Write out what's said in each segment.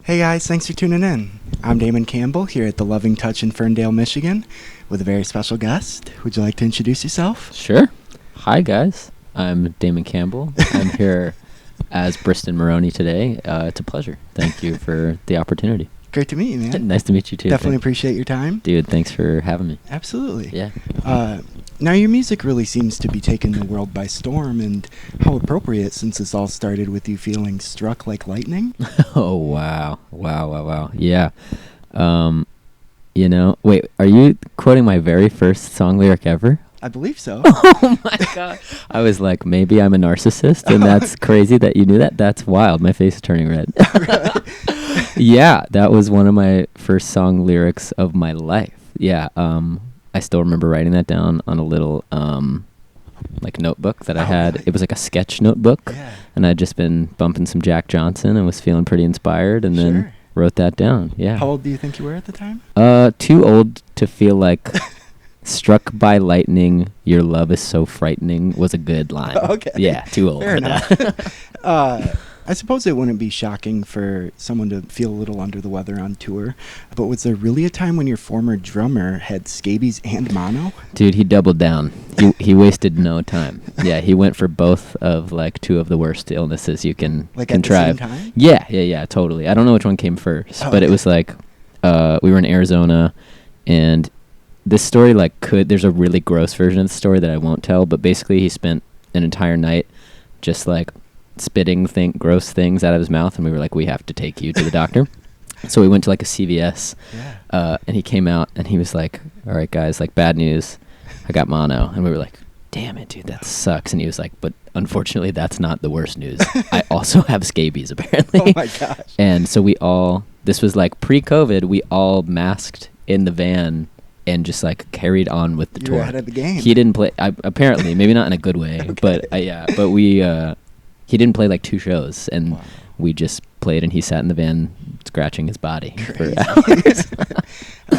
Hey guys, thanks for tuning in. I'm Damon Campbell here at the Loving Touch in Ferndale, Michigan, with a very special guest. Would you like to introduce yourself? Sure. Hi guys, I'm Damon Campbell. I'm here as Briston Maroney today. It's a pleasure. Thank you for the opportunity. Great to meet you, man. Nice to meet you too. Definitely appreciate your time. Dude, thanks for having me. Absolutely. Yeah. Now your music really seems to be taking the world by storm, and how appropriate since this all started with you feeling struck like lightning. Oh, wow. Yeah. Wait, are you quoting my very first song lyric ever? I believe so. Oh my God. I was like, maybe I'm a narcissist, and that's crazy that you knew that. That's wild. My face is turning red. Yeah, that was one of my first song lyrics of my life. Yeah, I still remember writing that down on a little notebook that I had. Right. It was like a sketch notebook, Yeah. and I'd just been bumping some Jack Johnson and was feeling pretty inspired, and then Sure. wrote that down. Yeah. How old do you think you were at the time? Too old to feel like struck by lightning, your love is so frightening was a good line. Okay. Yeah, too old Fair for that. I suppose it wouldn't be shocking for someone to feel a little under the weather on tour, but was there really a time when your former drummer had scabies and mono? Dude, he doubled down. He wasted no time. Yeah, he went for both of like two of the worst illnesses you can Like contrive. at the same time? Yeah, totally. I don't know which one came first, but it was like we were in Arizona, and this story there's a really gross version of the story that I won't tell, but basically he spent an entire night just like spitting gross things out of his mouth, and we were like, we have to take you to the doctor. So we went to like a CVS, and he came out and he was like, all right guys, like bad news, I got mono. And we were like, damn it, dude, that sucks. And he was like, but unfortunately that's not the worst news. I also have scabies apparently. Oh my gosh. And so this was like pre-COVID, we all masked in the van and just like carried on with the You tour. were ahead of the game. He didn't play, apparently, maybe not in a good way, Okay. but he didn't play like two shows, and Wow. we just played, and he sat in the van scratching his body Crazy. for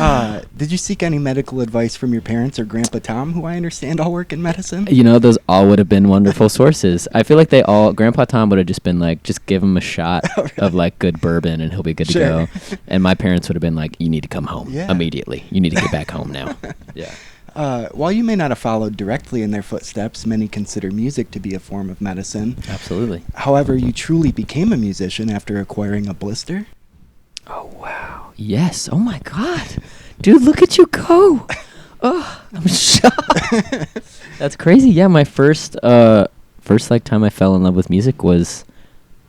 hours. Did you seek any medical advice from your parents or Grandpa Tom, who I understand all work in medicine? You know, those all would have been wonderful sources. I feel like Grandpa Tom would have just been like, just give him a shot Oh, really? of like good bourbon and he'll be good Sure. to go. And my parents would have been like, you need to come home Yeah. immediately. You need to get back home now. Yeah. While you may not have followed directly in their footsteps, many consider music to be a form of medicine. Absolutely. However, you truly became a musician after acquiring a blister. Oh, wow. Yes. Oh, my God. Dude, look at you go. Oh, I'm shocked. That's crazy. Yeah, my first time I fell in love with music was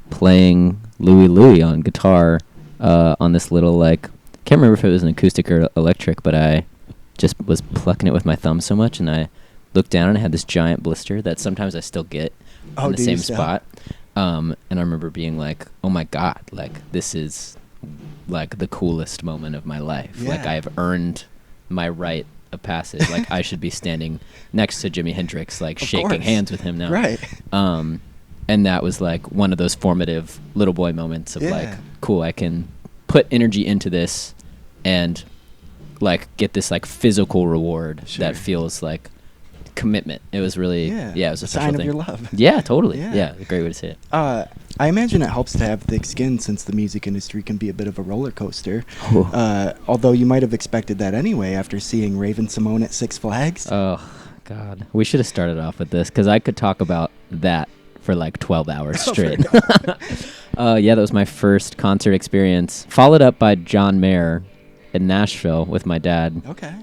playing Louie Louie on guitar on this little, can't remember if it was an acoustic or electric, but I just was plucking it with my thumb so much, and I looked down and I had this giant blister that sometimes I still get in the do you same still? spot. And I remember being like, oh my God, this is like the coolest moment of my life. Yeah. I've earned my rite of passage. I should be standing next to Jimi Hendrix, shaking course. hands with him now. Right. And that was one of those formative little boy moments of Yeah. cool, I can put energy into this and get this physical reward that feels like commitment. It was really it was a special sign thing. of your love. Yeah, totally. Yeah. Yeah, a great way to say it. I imagine it helps to have thick skin since the music industry can be a bit of a roller coaster. Although you might have expected that anyway after seeing Raven Simone at Six Flags. Oh God, we should have started off with this because I could talk about that for 12 hours straight. Yeah, that was my first concert experience, followed up by John Mayer in Nashville with my dad. Okay.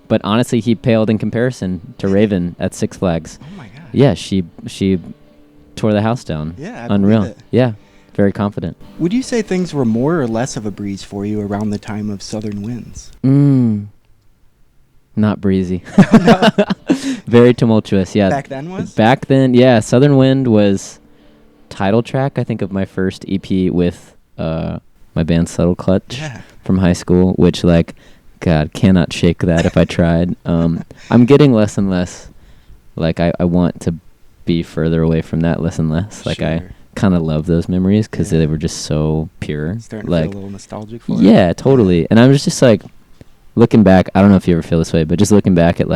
But honestly, he paled in comparison to Raven at Six Flags. Oh my God. Yeah, she tore the house down. Yeah, I Unreal. believe it. Yeah, very confident. Would you say things were more or less of a breeze for you around the time of Southern Winds? Not breezy. Very tumultuous. Yeah. Back then was? Back then, yeah. Southern Wind was title track, I think, of my first EP with my band Subtle Clutch from high school, which God, cannot shake that if I tried. I'm getting less and less. I want to be further away from that less and less. I kind of love those memories because they were just so pure. Starting to feel a little nostalgic for it. Yeah, totally. And I was just looking back, I don't know if you ever feel this way, but just looking back at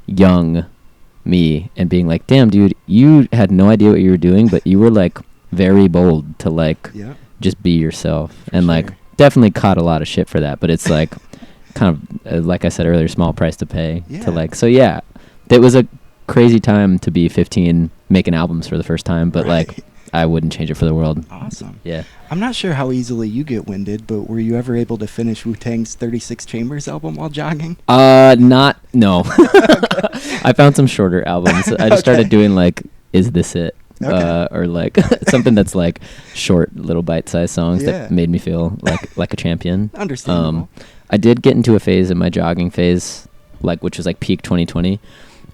young me and being like, damn, dude, you had no idea what you were doing, but you were very bold to just be yourself. And sure. like definitely caught a lot of shit for that, but it's like kind of like I said earlier, small price to pay to like. So yeah, it was a crazy time to be 15 making albums for the first time, but like I wouldn't change it for the world. Awesome. Yeah. I'm not sure how easily you get winded, but were you ever able to finish Wu-Tang's 36 Chambers album while jogging? No. I found some shorter albums. I just started doing like Is This It? Or like something that's like short little bite-sized songs that made me feel like a champion. Understandable. I did get into a phase in my jogging phase, like which was like peak 2020,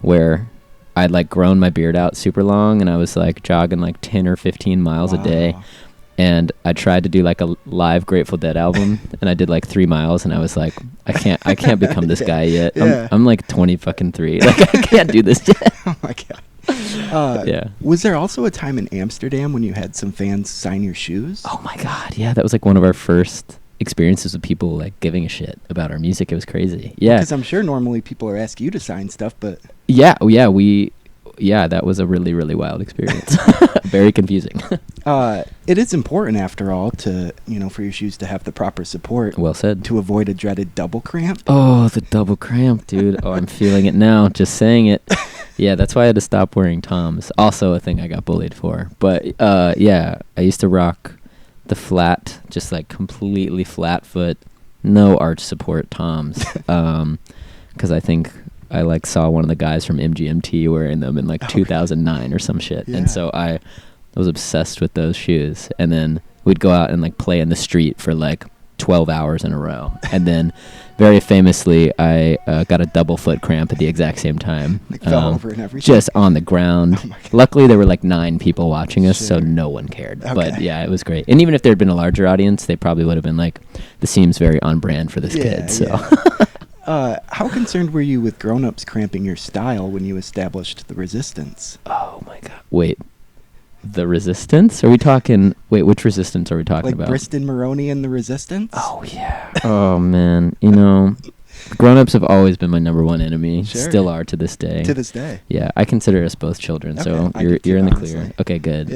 where I'd like grown my beard out super long and I was like jogging like 10 or 15 miles a day. And I tried to do like a live Grateful Dead album and I did like 3 miles and I was like, I can't become this guy yet. I'm like 23. Like I can't do this yet. Oh my God. Was there also a time in Amsterdam when you had some fans sign your shoes? Oh my God. Yeah. That was like one of our first experiences with people like giving a shit about our music. It was crazy. Yeah. Because I'm sure normally people are asking you to sign stuff, but. That was a really, really wild experience. Very confusing. It is important, after all, to, for your shoes to have the proper support. Well said. To avoid a dreaded double cramp. Oh, the double cramp, dude. Oh, I'm feeling it now, just saying it. Yeah, that's why I had to stop wearing Toms. Also a thing I got bullied for. But, I used to rock the flat, just like completely flat foot, no arch support Toms. Because I think I like saw one of the guys from MGMT wearing them in like 2009 or some shit. And so I was obsessed with those shoes. And then we'd go out and like play in the street for like 12 hours in a row. And then very famously, I got a double foot cramp at the exact same time. Like fell over and everything? Just on the ground. Oh luckily, there were like 9 people watching us, so no one cared. Okay. But yeah, it was great. And even if there had been a larger audience, they probably would have been like, this seems very on brand for this kid. So. How concerned were you with grown-ups cramping your style when you established the Resistance? Oh my God! Wait, the Resistance? Are we talking? Wait, which Resistance are we talking about? Like Briston Maroney and the Resistance? Oh yeah. Oh man, grown-ups have always been my number one enemy. Sure. Still are to this day. To this day. Yeah, I consider us both children, so you're in the clear. Okay, good.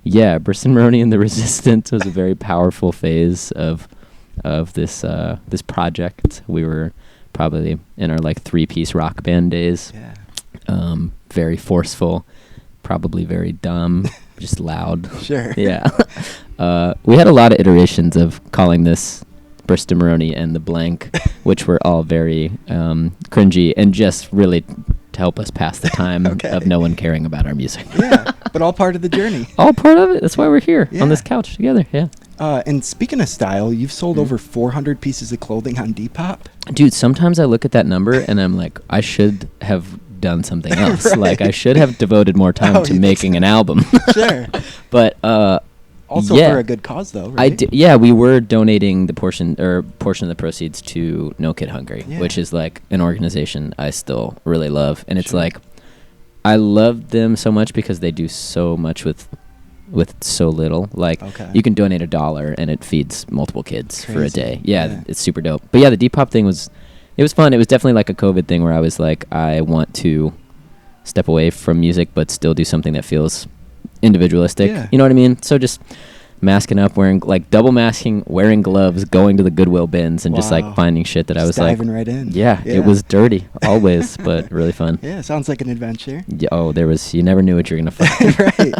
Yeah. Briston Maroney and the Resistance was a very powerful phase of this project. We were probably in our like 3-piece rock band days. Yeah. Very forceful, probably very dumb, just loud. Sure. Yeah. We had a lot of iterations of calling this Briston Maroney and the blank, which were all very cringy and just really to help us pass the time of no one caring about our music. Yeah, but all part of the journey. All part of it. That's why we're here on this couch together. Yeah. And speaking of style, you've sold over 400 pieces of clothing on Depop. Dude, sometimes I look at that number and I'm like, I should have done something else. Right. Like, I should have devoted more time to making an album. Sure. But also for a good cause, though, right? We were donating the portion of the proceeds to No Kid Hungry, which is like an organization I still really love. And it's like, I love them so much because they do so much with so little. Like, you can donate $1 and it feeds multiple kids for a day. Yeah, it's super dope. But yeah, the Depop thing was fun. It was definitely like a COVID thing where I was like, I want to step away from music but still do something that feels individualistic. You know what I mean? So just masking up, wearing like double masking, wearing gloves, going to the Goodwill bins and just like finding shit that I was like diving right in. Yeah, it was dirty always, but really fun. Yeah, sounds like an adventure. Yeah, you never knew what you were gonna find. Right.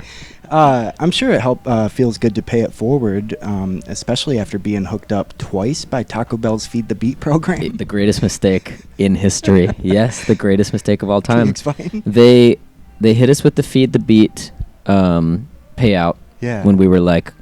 I'm sure it feels good to pay it forward, especially after being hooked up twice by Taco Bell's Feed the Beat program. The greatest mistake in history. Yes, the greatest mistake of all time. Can you explain? They hit us with the Feed the Beat payout when we were like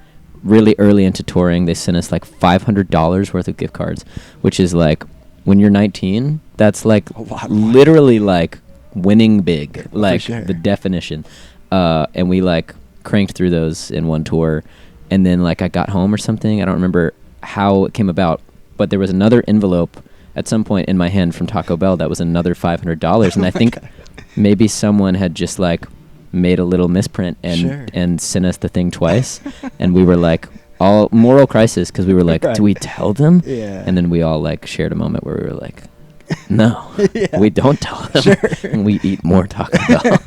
really early into touring. They sent us like $500 worth of gift cards, which is like, when you're 19, that's like literally like winning big, like the definition. And we like cranked through those in one tour, and then like I got home or something. I don't remember how it came about, but there was another envelope at some point in my hand from Taco Bell that was another $500, and I think maybe someone had just like made a little misprint and sent us the thing twice, and we were like all moral crisis because we were like, do we tell them? And then we all like shared a moment where we were like, no, we don't tell them, and we eat more Taco Bell.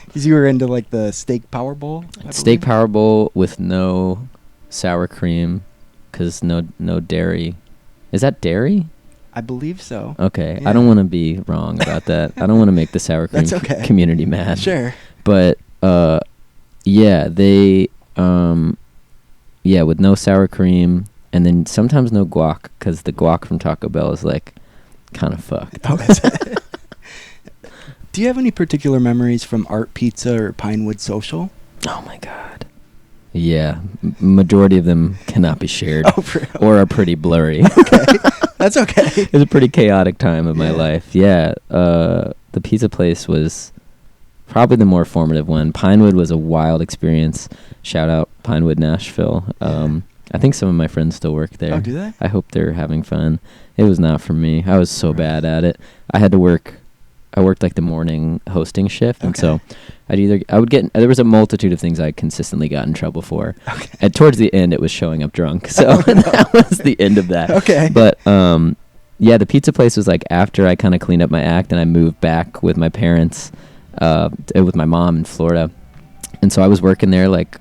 Because you were into like the steak power bowl? Steak power bowl with no sour cream, because no dairy. Is that dairy? I believe so. Okay, Yeah. I don't want to be wrong about that. I don't want to make the sour cream That's okay. community mad. Sure. But yeah, they with no sour cream, and then sometimes no guac, because the guac from Taco Bell is like kind of fucked. Oh, is it? Do you have any particular memories from Art Pizza or Pinewood Social? Oh my god. Yeah, majority of them cannot be shared, Oh, for real? or are pretty blurry. Okay. That's okay. It was a pretty chaotic time of my Yeah. life. Yeah, the pizza place was probably the more formative one. Pinewood was a wild experience. Shout out Pinewood, Nashville. I think some of my friends still work there. Oh, do they? I hope they're having fun. It was not for me. I was so bad at it. I worked like the morning hosting shift, and so there was a multitude of things I consistently got in trouble for. Okay. And towards the end, it was showing up drunk. So that was the end of that. Okay. But yeah, the pizza place was like after I kind of cleaned up my act and I moved back with my parents, with my mom in Florida, and so I was working there like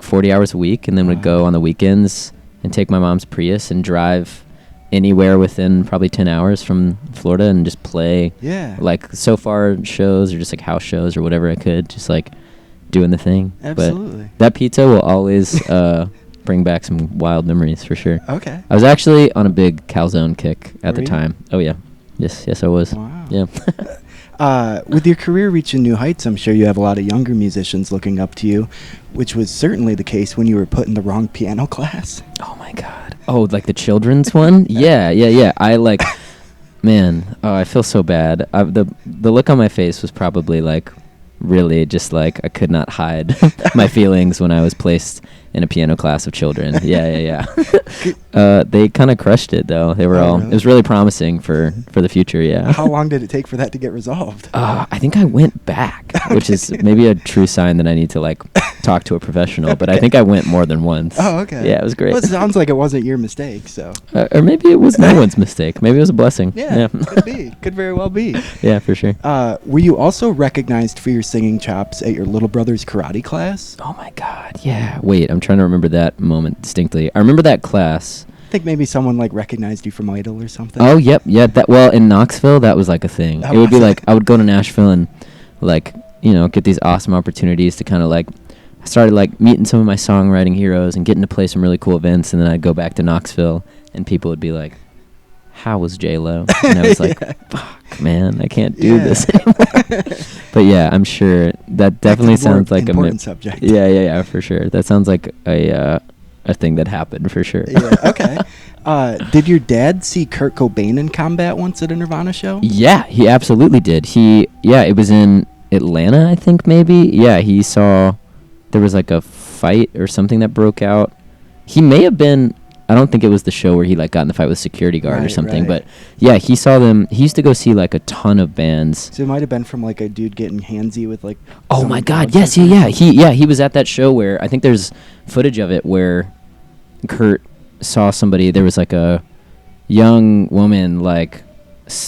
40 hours a week, and then would go on the weekends and take my mom's Prius and drive anywhere within probably 10 hours from Florida and just play like so far shows or just like house shows or whatever I could, just like doing the thing. Absolutely. But that pizza will always bring back some wild memories for sure. Okay. I was actually on a big calzone kick at Were the you? time. Oh yeah. Yes I was. Wow. Yeah. With your career reaching new heights, I'm sure you have a lot of younger musicians looking up to you, which was certainly the case when you were put in the wrong piano class. Oh my god. Oh, like the children's one? Yeah. I like, man. Oh, I feel so bad. The look on my face was probably like, really just like I could not hide my feelings when I was placed in a piano class of children. Yeah. They kind of crushed it though. They were Really? It was really promising for the future. Yeah. How long did it take for that to get resolved? I think I went back, which is maybe a true sign that I need to like talk to a professional. But I think I went more than once. Oh, okay. Yeah, it was great. Well, it sounds like it wasn't your mistake, so. Or maybe it was no one's mistake. Maybe it was a blessing. Yeah, could be. Could very well be. Yeah, for sure. Were you also recognized for your singing chops at your little brother's karate class? Oh my god. Yeah. Wait, I'm trying to remember that moment distinctly. I remember that class. I think maybe someone like recognized you from Idol or something. Oh, yep. Yeah, in Knoxville, that was like a thing. That It would be was like it? I would go to Nashville and like, get these awesome opportunities to kind of like I started like meeting some of my songwriting heroes and getting to play some really cool events, and then I'd go back to Knoxville and people would be like, "How was J-Lo?" And I was like, "Fuck, man, I can't do this anymore." But yeah, I'm sure that definitely sounds like a important subject. Yeah, for sure. That sounds like a thing that happened for sure. Yeah, okay. Did your dad see Kurt Cobain in combat once at a Nirvana show? Yeah, he absolutely did. It was in Atlanta, I think maybe. Yeah, he saw there was like a fight or something that broke out. He may have been, I don't think it was the show where he like got in the fight with a security guard or something, right. but yeah, he saw them. He used to go see like a ton of bands. So it might have been from like a dude getting handsy with like. Oh some my crowd god, yes, something. he was at that show where I think there's footage of it where Kurt saw somebody. There was like a young woman like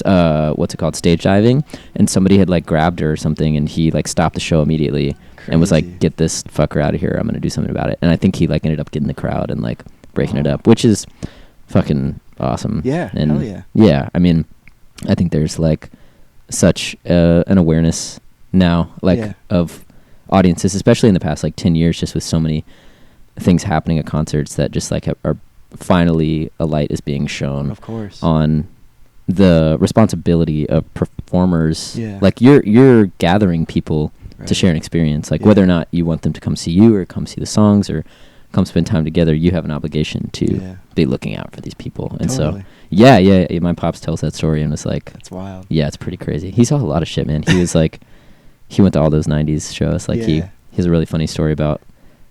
what's it called, stage diving, and somebody had like grabbed her or something, and he like stopped the show immediately and was like, "Get this fucker out of here, I'm gonna do something about it." And I think he like ended up getting the crowd and like breaking it up, which is fucking awesome. Yeah, and hell yeah. Yeah, I mean, I think there's like such an awareness now, like of audiences, especially in the past like 10 years, just with so many things happening at concerts that just like are finally a light is being shown, of course, on the responsibility of performers. Yeah. Like you're gathering people to share an experience, like whether or not you want them to come see you or come see the songs or come spend time together, you have an obligation to be looking out for these people. And so yeah, my pops tells that story and it's like, that's wild. Yeah, it's pretty crazy. He saw a lot of shit, man. He was like, he went to all those 90s shows. Like he has a really funny story about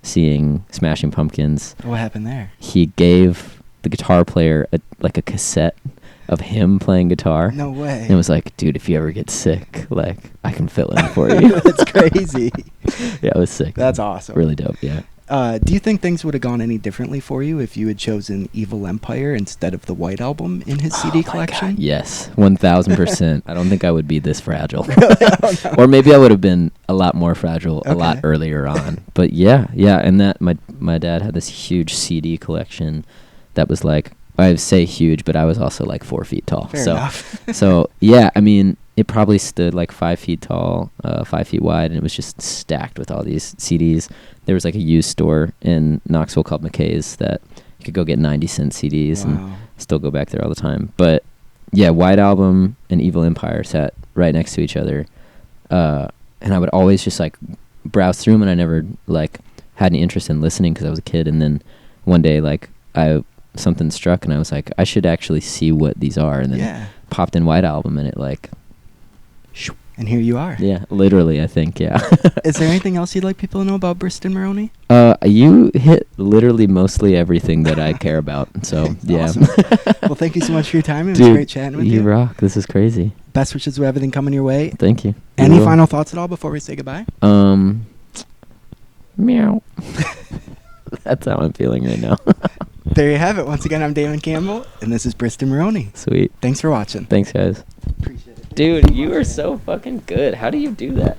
seeing Smashing Pumpkins. What happened there? He gave the guitar player a cassette of him playing guitar. No way. And it was like, dude, if you ever get sick, like I can fill in for you. That's crazy. Yeah, it was sick. That's awesome. Really dope. Yeah. Do you think things would have gone any differently for you if you had chosen Evil Empire instead of the White Album in his CD collection? Yes, 1,000%. I don't think I would be this fragile. Oh, no. Or maybe I would have been a lot more fragile a lot Okay. earlier on. But yeah, and that my dad had this huge CD collection that was like, I say huge, but I was also like 4 feet tall. Fair so enough. so yeah, I mean, it probably stood like 5 feet tall, 5 feet wide, and it was just stacked with all these CDs. There was like a used store in Knoxville called McKay's that you could go get 90-cent CDs and Wow. still go back there all the time. But yeah, White Album and Evil Empire sat right next to each other, and I would always just like browse through them, and I never like had any interest in listening because I was a kid. And then one day, like something struck, and I was like, I should actually see what these are, and then Yeah. popped in White Album, and it like, And here you are. yeah, literally, I think, yeah. Is there anything else you'd like people to know about Briston Maroney? You hit literally mostly everything that I care about, so yeah. Awesome. Well, thank you so much for your time. It was Dude, great chatting with you you. rock. This is crazy. Best wishes with everything coming your way. Thank you. Any will. final thoughts at all before we say goodbye? Meow. That's how I'm feeling right now. There you have it. Once again, I'm Damon Campbell, and this is Briston Maroney. Sweet. Thanks for watching. Thanks, guys. Appreciate it. Dude, you are so fucking good. How do you do that?